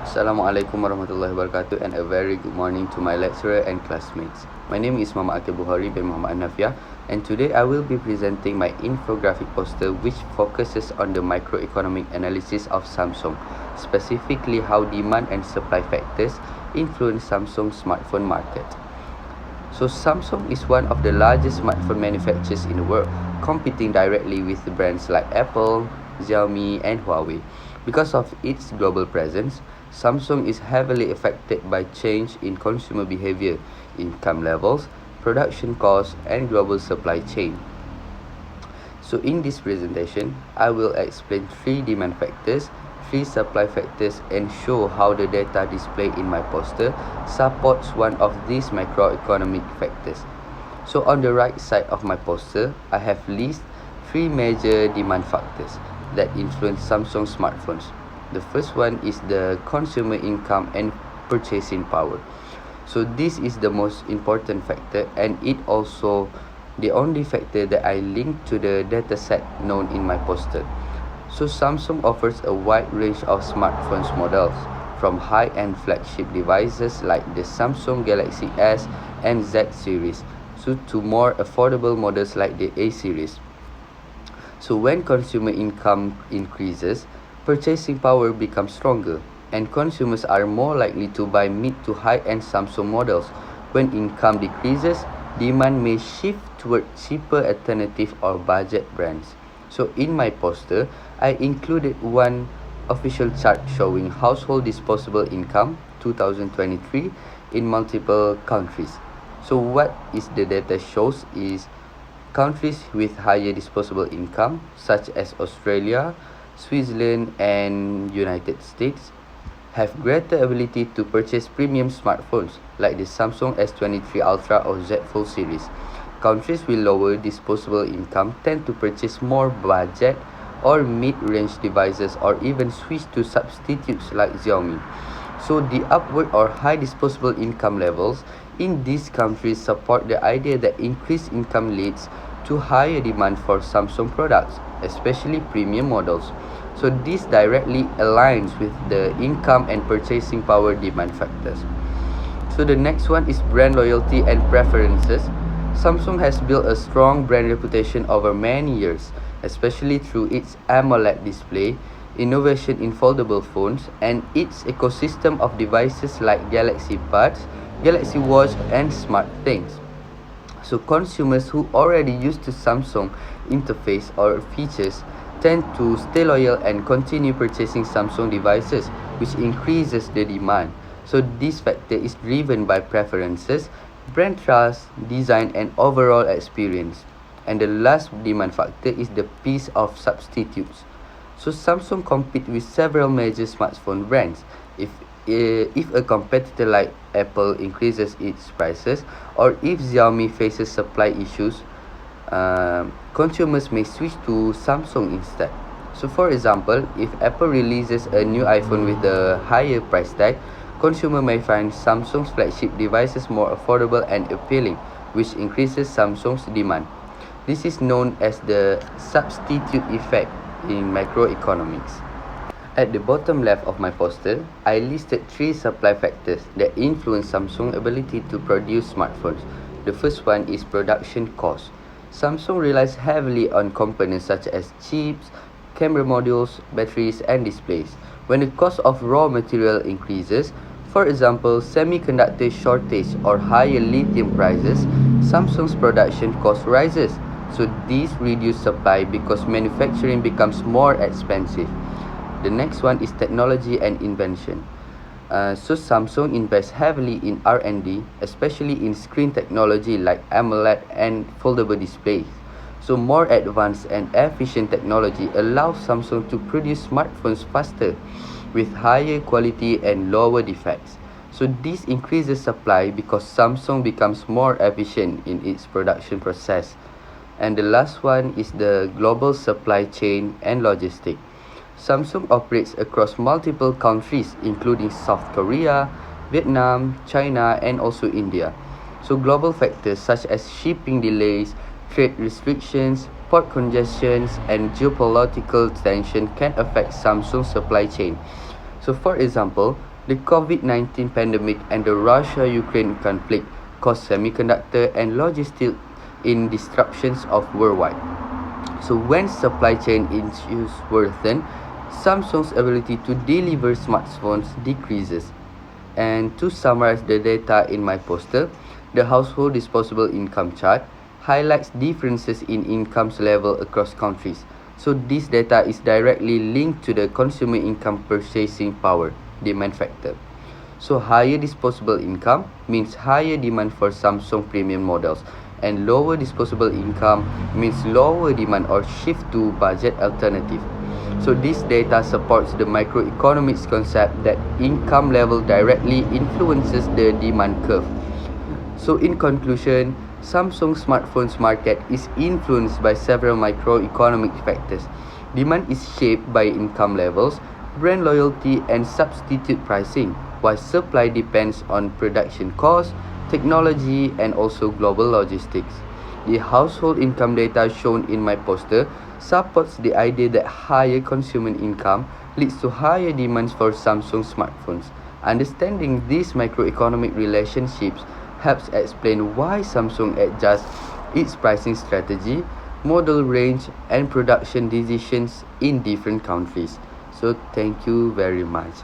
Assalamualaikum warahmatullahi wabarakatuh, and a very good morning to my lecturer and classmates. My name is Muhammad BUKHARY bin Muhammad HANAFIAH, and today I will be presenting my infographic poster which focuses on the microeconomic analysis of Samsung, specifically how demand and supply factors influence Samsung's smartphone market. So Samsung is one of the largest smartphone manufacturers in the world, competing directly with brands like Apple, Xiaomi, and Huawei. Because of its global presence, Samsung is heavily affected by change in consumer behavior, income levels, production costs, and global supply chain. So in this presentation, I will explain 3 demand factors, 3 supply factors, and show how the data displayed in my poster supports one of these macroeconomic factors. So on the right side of my poster, I have listed 3 major demand factors that influence Samsung smartphones. The first one is the consumer income and purchasing power. So this is the most important factor, and it also the only factor that I link to the dataset known in my poster. So Samsung offers a wide range of smartphones models, from high-end flagship devices like the Samsung Galaxy S and Z series to more affordable models like the A series. So when consumer income increases, purchasing power becomes stronger, and consumers are more likely to buy mid to high-end Samsung models. When income decreases, demand may shift toward cheaper alternative or budget brands. So in my poster, I included one official chart showing household disposable income 2023 in multiple countries. So what is the data shows is countries with higher disposable income, such as Australia, Switzerland, and United States, have greater ability to purchase premium smartphones like the Samsung S23 Ultra or Z Fold series. Countries with lower disposable income tend to purchase more budget or mid-range devices, or even switch to substitutes like Xiaomi. So the upward or high disposable income levels in these countries support the idea that increased income leads to higher demand for Samsung products, especially premium models. So this directly aligns with the income and purchasing power demand factors. So the next one is brand loyalty and preferences. Samsung has built a strong brand reputation over many years, especially through its AMOLED display, innovation in foldable phones, and its ecosystem of devices like Galaxy Buds, Galaxy Watch, and SmartThings. So consumers who already used to Samsung interface or features tend to stay loyal and continue purchasing Samsung devices, which increases the demand. So this factor is driven by preferences, brand trust, design, and overall experience. And the last demand factor is the piece of substitutes. So Samsung competes with several major smartphone brands. If a competitor like Apple increases its prices, or if Xiaomi faces supply issues, consumers may switch to Samsung instead. So for example, if Apple releases a new iPhone with a higher price tag, consumer may find Samsung's flagship devices more affordable and appealing, which increases Samsung's demand. This is known as the substitute effect in macroeconomics. At the bottom left of my poster, I listed 3 supply factors that influence Samsung's ability to produce smartphones. The first one is production cost. Samsung relies heavily on components such as chips, camera modules, batteries, and displays. When the cost of raw material increases, for example, semiconductor shortage or higher lithium prices, Samsung's production cost rises. So this reduces supply because manufacturing becomes more expensive. The next one is technology and invention. So Samsung invests heavily in R&D, especially in screen technology like AMOLED and foldable displays. So more advanced and efficient technology allows Samsung to produce smartphones faster, with higher quality and lower defects. So this increases supply because Samsung becomes more efficient in its production process. And the last one is the global supply chain and logistics. Samsung operates across multiple countries, including South Korea, Vietnam, China, and also India. So global factors such as shipping delays, trade restrictions, port congestions, and geopolitical tension can affect Samsung's supply chain. So for example, The COVID-19 pandemic and the Russia-Ukraine conflict caused semiconductor and logistic disruptions of worldwide. So when supply chain issues worsen, Samsung's ability to deliver smartphones decreases. And to summarize the data in my poster, the household disposable income chart highlights differences in incomes level across countries. So this data is directly linked to the consumer income purchasing power, demand factor. So higher disposable income means higher demand for Samsung premium models, and lower disposable income means lower demand or shift to budget alternative. So this data supports the microeconomics concept that income level directly influences the demand curve. So in conclusion, Samsung smartphones market is influenced by several microeconomic factors. Demand is shaped by income levels, brand loyalty, and substitute pricing, while supply depends on production costs, technology, and also global logistics. The household income data shown in my poster supports the idea that higher consumer income leads to higher demands for Samsung smartphones. Understanding these microeconomic relationships helps explain why Samsung adjusts its pricing strategy, model range, and production decisions in different countries. So thank you very much.